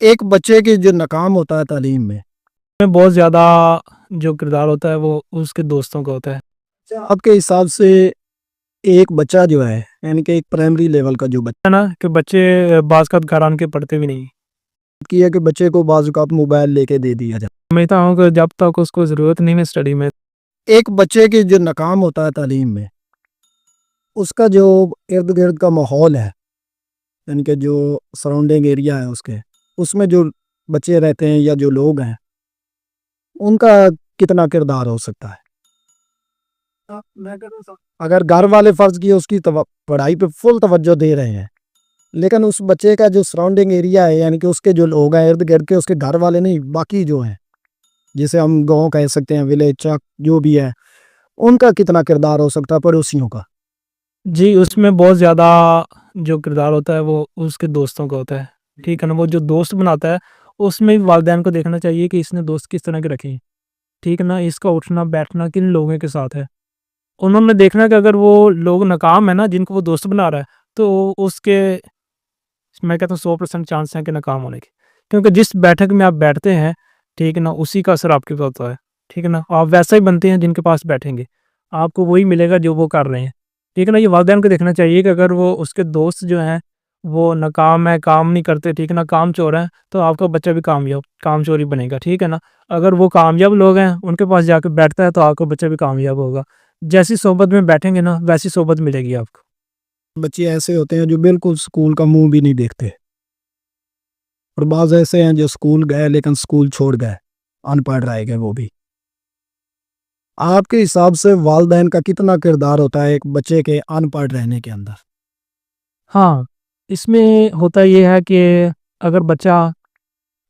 एक बच्चे की जो नाकाम होता है तालीम में बहुत ज़्यादा जो किरदार होता है वो उसके दोस्तों का होता है। आपके हिसाब से एक बच्चा जो है यानी कि एक प्राइमरी लेवल का जो बच्चा है ना कि बच्चे बाज़-औक़ात घर आन के पढ़ते भी नहीं। की है कि बच्चे को बाज़ औक़ात मोबाइल लेके दे दिया जाए। समझता हूँ कि जब तक उसको ज़रूरत नहीं है स्टडी में। एक बच्चे की जो नाकाम होता है तालीम में, उसका जो इर्द-गिर्द का माहौल है, यानी कि जो सराउंडिंग एरिया है उसके, उसमें जो बच्चे रहते हैं या जो लोग हैं, उनका कितना किरदार हो सकता है? अगर घर वाले फ़र्ज़ किए उसकी पढ़ाई पे फुल तवज्जो दे रहे हैं, लेकिन उस बच्चे का जो सराउंडिंग एरिया है यानी कि उसके जो लोग हैं इर्द-गिर्द के उसके घर वाले नहीं, बाकी जो हैं, जिसे हम गाँव कह सकते हैं, विलेज, चक जो भी है, उनका कितना किरदार हो सकता है पड़ोसियों का? जी, उसमें बहुत ज़्यादा जो किरदार होता है वो उसके दोस्तों का होता है, ठीक है ना? वो जो दोस्त बनाता है, उसमें भी वालिदैन को देखना चाहिए कि इसने दोस्त किस तरह के रखे हैं, ठीक है ना? इसका उठना-बैठना किन लोगों के साथ है। उन्होंने देखना है कि अगर वो लोग नाकाम है ना, जिनको वो दोस्त बना रहा है, तो उसके मैं कहता हूँ 100% चांस हैं कि नाकाम होने के। क्योंकि जिस बैठक में आप बैठते हैं, ठीक है ना? उसी का असर आपके ऊपर होता है, ठीक है ना? आप वैसा ही बनते हैं जिनके पास बैठेंगे, आपको वही मिलेगा जो वो कर रहे हैं, ठीक है ना? ये वालिदैन को देखना चाहिए कि अगर वो उसके दोस्त जो हैं, वो नाकाम है, काम नहीं करते, ठीक है ना? कामचोर हैं, तो आपका बच्चा भी कामचोर ही बनेगा, ठीक है ना? अगर वो कामयाब लोग हैं, उनके पास जाके बैठता है, तो आपका बच्चा भी कामयाब होगा। जैसी सोबत में बैठेंगे ना, वैसी सोबत मिलेगी आपको। बच्चे ऐसे होते हैं जो बिल्कुल स्कूल का मुँह भी नहीं देखते और बाज़ ऐसे हैं जो स्कूल गए लेकिन स्कूल छोड़ गए, अनपढ़ रह गए वो भी। आपके हिसाब से वालिदैन का कितना किरदार होता है एक बच्चे के अनपढ़ रहने के अंदर? हाँ, इसमें होता ये है कि अगर बच्चा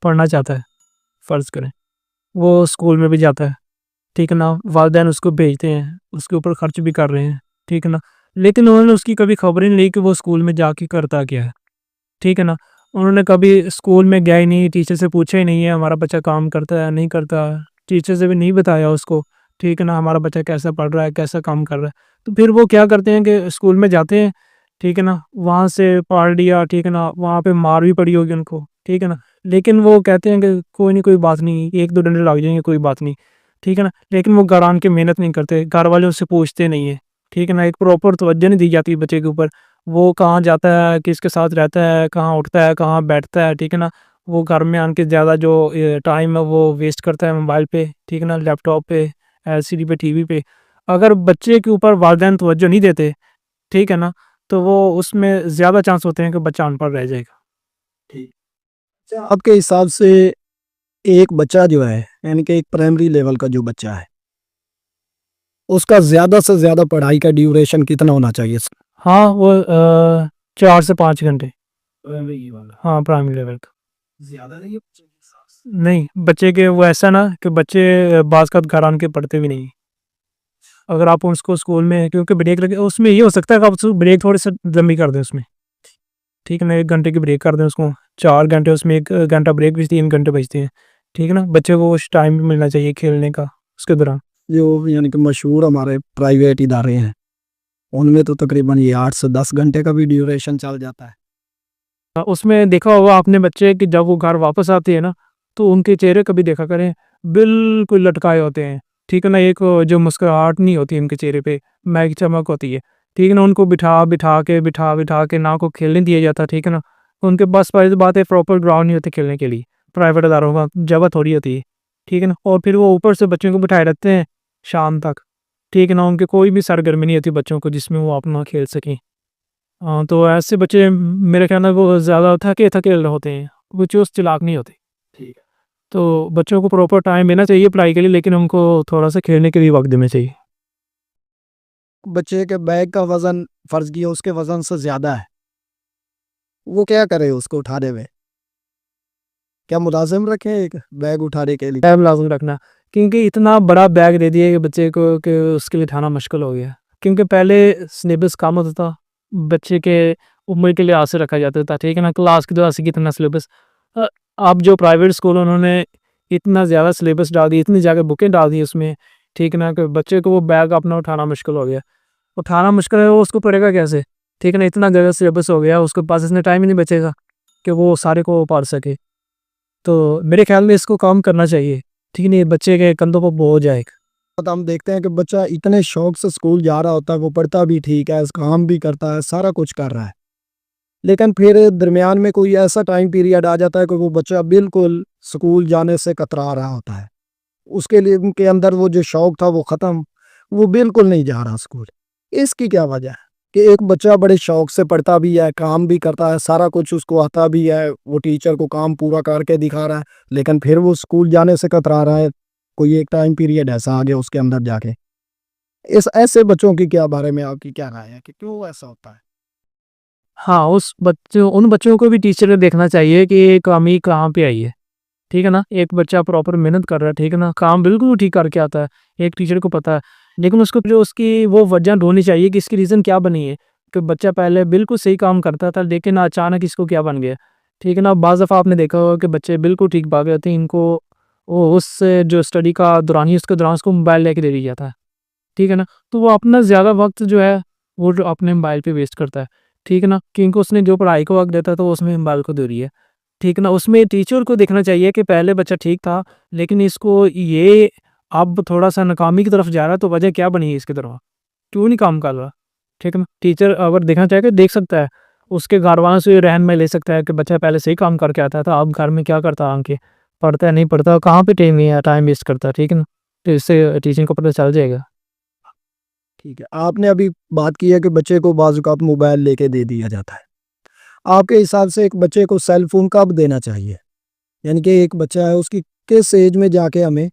पढ़ना चाहता है, फ़र्ज़ करें, वो स्कूल में भी जाता है, ठीक है ना? वालिदैन उसको भेजते हैं, उसके ऊपर खर्च भी कर रहे हैं, ठीक है ना? लेकिन उन्होंने उसकी कभी खबर ही नहीं ली कि वो स्कूल में जाके करता क्या है, ठीक है ना? उन्होंने कभी स्कूल में गया ही नहीं, टीचर से पूछा ही नहीं है, हमारा बच्चा काम करता है, नहीं करता, टीचर से भी नहीं बताया उसको, ठीक है ना? हमारा बच्चा कैसा पढ़ रहा है, कैसा काम कर रहा है। तो फिर वो क्या करते हैं कि स्कूल में जाते हैं, ठीक है ना? वहाँ से पढ़ लिया, ठीक है ना? वहाँ पे मार भी पड़ी होगी उनको, ठीक है ना? लेकिन वो कहते हैं कि कोई नहीं, कोई बात नहीं, 1-2 डंडे लग जाएँगे, कोई बात नहीं, ठीक है ना? लेकिन वो घर आन के मेहनत नहीं करते, घर वाले उससे पूछते नहीं हैं, ठीक है ना? एक प्रॉपर तवज्जो नहीं दी जाती बच्चे के ऊपर। वो कहाँ जाता है, किसके साथ रहता है, कहाँ उठता है, कहाँ बैठता है, ठीक है ना? वो घर में आन के ज़्यादा जो टाइम है वो वेस्ट करता है मोबाइल पे, ठीक है ना? लैपटॉप पे, एलसीडी पे, टीवी पे। अगर बच्चे के ऊपर वालिदैन तवज्जो नहीं देते, ठीक है ना? तो वो उसमें ज़्यादा चांस होते हैं कि बच्चा अनपढ़ रह जाएगा। ठीक। अच्छा, आपके हिसाब से एक बच्चा जो है यानी कि एक प्राइमरी लेवल का जो बच्चा है, उसका ज़्यादा से ज़्यादा पढ़ाई का ड्यूरेशन कितना होना चाहिए? हाँ, वो 4 से 5 घंटे। प्राइमरी वाला? हाँ, प्राइमरी लेवल का। ज़्यादा नहीं है बच्चे के हिसाब से? नहीं, बच्चे के वो ऐसा ना कि बच्चे बाज़-औक़ात घर आन के पढ़ते भी नहीं। अगर आप उसको स्कूल में क्योंकि ब्रेक लगे उसमें ये हो सकता है कि आप उसको ब्रेक थोड़ी-सी लंबी कर दें उसमें, ठीक है ना? 1 घंटे की ब्रेक कर दें उसको, 4 घंटे उसमें 1 घंटा ब्रेक बचती है, 3 घंटे बचते हैं, ठीक है ना? बच्चे को उस टाइम भी मिलना चाहिए खेलने का उसके दौरान। जो यानी कि मशहूर हमारे प्राइवेट इदारे हैं, उनमें तो तकरीबन ये 8 से 10 घंटे का भी ड्यूरेशन चल जाता है। उसमें देखा होगा आपने बच्चे कि जब वो घर वापस आते हैं ना, तो उनके चेहरे कभी देखा करें, बिल्कुल लटकाए होते हैं, ठीक है ना? एक जो मुस्कुराहट नहीं होती उनके चेहरे पे, ना एक चमक होती है, ठीक है ना? उनको बिठा-बिठा के ना को खेलने दिया जाता, ठीक है ना? उनके पास ज़ाहिर-सी बात है प्रॉपर ग्राउंड नहीं होते खेलने के लिए, प्राइवेट इदारों का जगह थोड़ी होती है, ठीक है ना? और फिर वो ऊपर से बच्चों को बिठाए रखते हैं शाम तक, ठीक है ना? उनकी कोई भी सरगर्मी नहीं होती बच्चों को जिसमें वो अपना खेल सकें। हाँ, तो ऐसे बच्चे मेरे ख्याल में वो ज़्यादा थके-थके होते हैं, वो चुस्त चालाक नहीं होते। ठीक है। तो बच्चों को प्रॉपर टाइम देना चाहिए पढ़ाई के लिए लेकिन उनको थोड़ा-सा खेलने के लिए वक़्त देना चाहिए। बच्चे के बैग का वज़न फ़र्ज़ किया उसके वज़न से ज़्यादा है, वो क्या करे उसको उठाने में? क्या मुलाज़िम रखें एक बैग उठाने के लिए? बैग लाज़मी रखना क्योंकि इतना बड़ा बैग दे दिया है कि बच्चे को कि उसके लिए उठाना मुश्किल हो गया। क्योंकि पहले सिलेबस कम होता था, बच्चे के उम्र के लिहाज़ से रखा जाता था, ठीक है ना? क्लास के लिहाज़ से कितना सिलेबस अ, अब जो प्राइवेट स्कूल उन्होंने इतना ज़्यादा सिलेबस डाल दिया, इतनी ज़्यादा बुकें डाल दी उसमें, ठीक है ना? कि बच्चे को वो बैग अपना उठाना मुश्किल हो गया। उठाना मुश्किल है, वो उसको पढ़ेगा कैसे? ठीक है ना? इतना ज़्यादा सिलेबस हो गया, उसके पास इतना टाइम ही नहीं बचेगा कि वो सारे को पढ़ सके। तो मेरे ख्याल में इसको काम करना चाहिए, ठीक नहीं? बच्चे के कंधों पर बोझ आएगा। तो हम देखते हैं कि बच्चा इतने शौक से स्कूल जा रहा होता है, वो पढ़ता भी ठीक है, काम भी करता है, सारा कुछ कर रहा है, लेकिन फिर दरमियान में कोई ऐसा टाइम पीरियड आ जाता है कि वो बच्चा बिल्कुल स्कूल जाने से कतरा रहा होता है। उसके लिए उनके अंदर वो जो शौक था वो ख़त्म, वो बिल्कुल नहीं जा रहा स्कूल। इसकी क्या वजह है कि एक बच्चा बड़े शौक से पढ़ता भी है, काम भी करता है, सारा कुछ उसको आता भी है, वो टीचर को काम पूरा करके दिखा रहा है, लेकिन फिर वो स्कूल जाने से कतरा रहा है। कोई एक टाइम पीरियड ऐसा आ गया उसके अंदर जाके। इस ऐसे बच्चों की क्या बारे में आपकी क्या राय है कि क्यों ऐसा होता है? हाँ, उन बच्चों को भी टीचर को देखना चाहिए कि ये कमी कहाँ पे आई है, ठीक है ना? एक बच्चा प्रॉपर मेहनत कर रहा है, ठीक है ना? काम बिल्कुल ठीक करके आता है, एक टीचर को पता है, लेकिन उसको जो उसकी वो वजह ढूँढनी चाहिए कि इसकी रीज़न क्या बनी है, कि बच्चा पहले बिल्कुल सही काम करता था, लेकिन अचानक इसको क्या बन गया, ठीक है ना? बाज़ दफ़ा आपने देखा होगा कि बच्चे बिल्कुल ठीक भाग जाते हैं, इनको वो उस जो स्टडी का दौरान ही उसके दौरान उसको मोबाइल लेके दे दिया जाता है, ठीक है ना? तो वो अपना ज़्यादा वक़्त जो है, वो जो अपने मोबाइल पे वेस्ट करता है, ठीक है ना? क्योंकि उसने जो पढ़ाई को वक़्त देता है, तो वो उसमें मोबाइल को दे रही है, ठीक है ना? उसमें टीचर को देखना चाहिए कि पहले बच्चा ठीक था, लेकिन इसको ये अब थोड़ा-सा नाकामी की तरफ जा रहा है, तो वजह क्या बनी है इसकी तरफ? क्यों नहीं काम कर रहा? ठीक है ना? टीचर अगर देखना चाहेगा देख सकता है, उसके घरवालों से रहनुमाई ले सकता है कि बच्चा पहले सही काम करके आता था, अब घर में क्या करता है आके? पढ़ता है, नहीं पढ़ता, कहाँ पे टाइम वेस्ट करता है, ठीक है ना? तो इससे टीचर को पता चल जाएगा। ठीक है, आपने अभी बात की है कि बच्चे को बाज़ औक़ात मोबाइल लेके दे दिया जाता है। आपके हिसाब से एक बच्चे को सेल फ़ोन कब देना चाहिए? यानी कि एक बच्चा है, उसकी किस एज में जाके हमें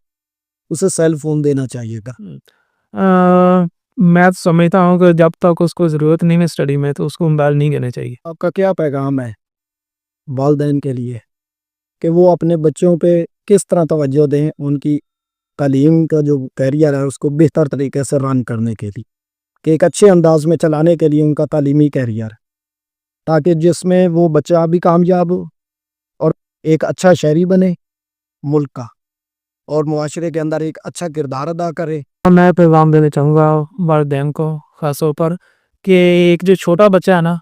उसे सेल फ़ोन देना चाहिएगा? मैं तो समझता हूँ कि जब तक उसको ज़रूरत नहीं है स्टडी में, तो उसको मोबाइल नहीं देना चाहिए। आपका क्या पैगाम है वालिदैन के लिए कि वो अपने बच्चों पे किस तरह तवज्जो दें, उनकी तालीम का जो करियर है उसको बेहतर तरीके से रन करने के लिए, कि एक अच्छे अंदाज में चलाने के लिए उनका तालीमी करियर, ताकि जिसमें वो बच्चा भी कामयाब हो और एक अच्छा शहरी बने मुल्क का, और मुआशरे के अंदर एक अच्छा किरदार अदा करे। मैं पैगाम देना चाहूँगा वालिदैन को ख़ास तौर पर, कि एक जो छोटा बच्चा है ना,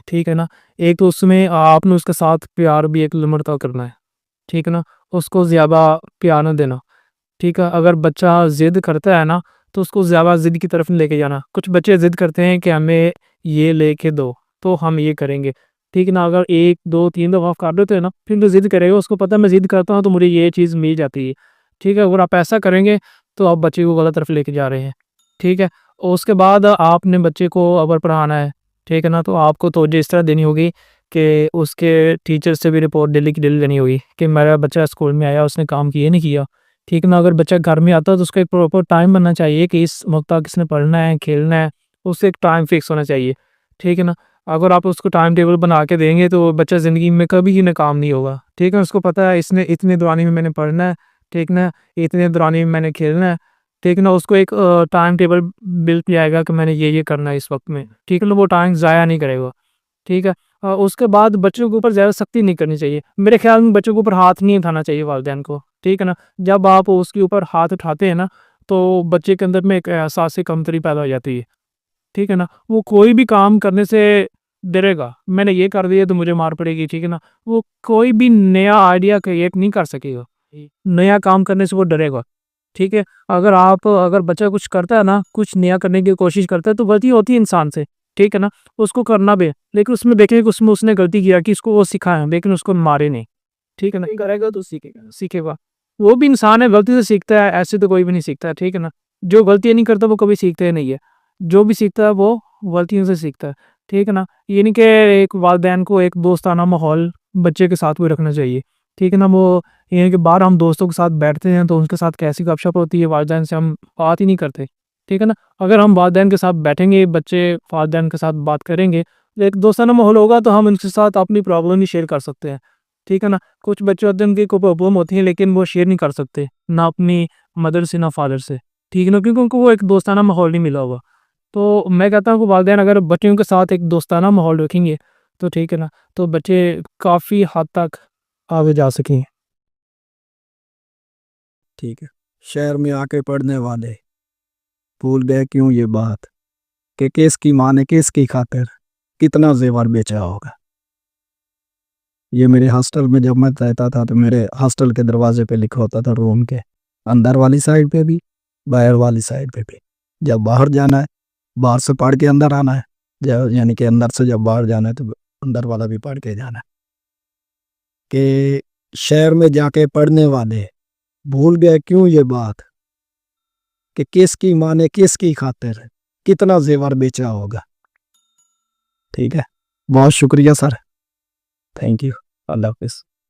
ठीक है ना? एक तो उसमें आपने उसके साथ प्यार भी एक लिमिट तक करना है, ठीक है ना? उसको ज़्यादा प्यार ना देना, ठीक है? अगर बच्चा ज़िद करता है ना, तो उसको ज़्यादा ज़िद की तरफ नहीं लेके जाना। कुछ बच्चे ज़िद करते हैं कि हमें ये लेके दो, तो हम ये करेंगे, ठीक है ना? अगर 1, 2, 3 दफ़ा आप कर देते हैं ना, फिर तो ज़िद करेगा, उसको पता है मैं ज़िद करता हूँ तो मुझे ये चीज़ मिल जाती है, ठीक है? अगर आप ऐसा करेंगे, तो आप बच्चे को गलत तरफ लेके जा रहे हैं, ठीक है? और उसके बाद आपने बच्चे को अगर पढ़ाना है, ठीक है ना? तो आपको तवज्जो इस तरह देनी होगी कि उसके टीचर से भी रिपोर्ट डेली की डेली लेनी होगी कि मेरा बच्चा स्कूल में आया, उसने काम किए नहीं किया, ठीक ना? अगर बच्चा घर में आता है तो उसका एक प्रॉपर टाइम बनना चाहिए कि इस वक़्त तक इसने पढ़ना है, खेलना है, उससे एक टाइम फिक्स होना चाहिए, ठीक है ना? अगर आप उसको टाइम टेबल बना के देंगे तो बच्चा ज़िंदगी में कभी नाकाम नहीं होगा, ठीक है? उसको पता है इसने इतने दौरान में मैंने पढ़ना है, ठीक ना? इतने दौरान में मैंने खेलना है, ठीक ना? उसको एक टाइम टेबल मिल जाएगा कि मैंने ये करना है इस वक़्त में, ठीक है ना? वो टाइम ज़ाया नहीं करेगा, ठीक है? उसके बाद बच्चों के ऊपर ज़्यादा सख्ती नहीं करनी चाहिए। मेरे ख़्याल में बच्चों के ऊपर हाथ नहीं उठाना चाहिए वालिदैन को, ठीक है ना? जब आप उसके ऊपर हाथ उठाते हैं ना, तो बच्चे के अंदर में एक एहसास कमतरी पैदा हो जाती है, ठीक है ना? वो कोई भी काम करने से डरेगा, मैंने ये कर दिया तो मुझे मार पड़ेगी, ठीक है ना? वो कोई भी नया आइडिया क्रिएट नहीं कर सकेगा, नया काम करने से वो डरेगा, ठीक है? अगर बच्चा कुछ करता है ना, कुछ नया करने की कोशिश करता है, तो गलती होती है इंसान से, ठीक है ना? उसको करना भी है, लेकिन उसमें देखें कि उसमें उसने गलती किया कि इसको वो सिखाएँ, लेकिन उसको मारे नहीं, ठीक है ना? करेगा तो सीखेगा। वो भी इंसान है, गलती से सीखता है, ऐसे तो कोई भी नहीं सीखता है, ठीक है ना? जो गलतियाँ नहीं करता वो कभी सीखता ही नहीं है। जो भी सीखता है वो गलतियों से सीखता है, ठीक है ना? ये नहीं कि एक वालिदैन को एक दोस्ताना माहौल बच्चे के साथ भी रखना चाहिए, ठीक है ना? वो ये है कि बाहर हम दोस्तों के साथ बैठते हैं तो उनके साथ कैसी गपशप होती है, वालिदैन से हम बात ही नहीं करते, ठीक है ना? अगर हम वालिदैन के साथ बैठेंगे, बच्चे वालिदैन के साथ बात करेंगे, तो एक दोस्ताना माहौल होगा तो हम उनके साथ अपनी प्रॉब्लम भी शेयर कर सकते हैं, ठीक है ना? कुछ बच्चे होते हैं उनकी कोई प्रॉब्लम होती है लेकिन वो शेयर नहीं कर सकते, ना अपनी मदर से ना फादर से, ठीक है ना? क्योंकि उनको वो एक दोस्ताना माहौल नहीं मिला होगा। तो मैं कहता हूँ कि वालिदैन अगर बच्चों के साथ एक दोस्ताना माहौल रखेंगे, तो ठीक है ना? तो बच्चे काफ़ी हद तक आगे जा सकेंगे। ठीक है, शहर में आके पढ़ने वाले भूल गए क्यों ये बात कि किसकी माँ ने किसकी खातिर कितना जेवर बेचा होगा। ये मेरे हॉस्टल में जब मैं रहता था तो मेरे हॉस्टल के दरवाजे पे लिखा होता था रूम के अंदर वाली साइड पे भी, बाहर वाली साइड पे भी। जब बाहर जाना है, बाहर से पढ़ के अंदर आना है, यानी कि अंदर से जब बाहर जाना है तो अंदर वाला भी पढ़ के जाना है। कि शहर में जाके पढ़ने वाले भूल गए क्यों ये बात कि किसकी माँ ने किसकी खातिर कितना जेवर बेचा होगा। ठीक है, बहुत शुक्रिया सर, थैंक यू, अल्लाह हाफिज़।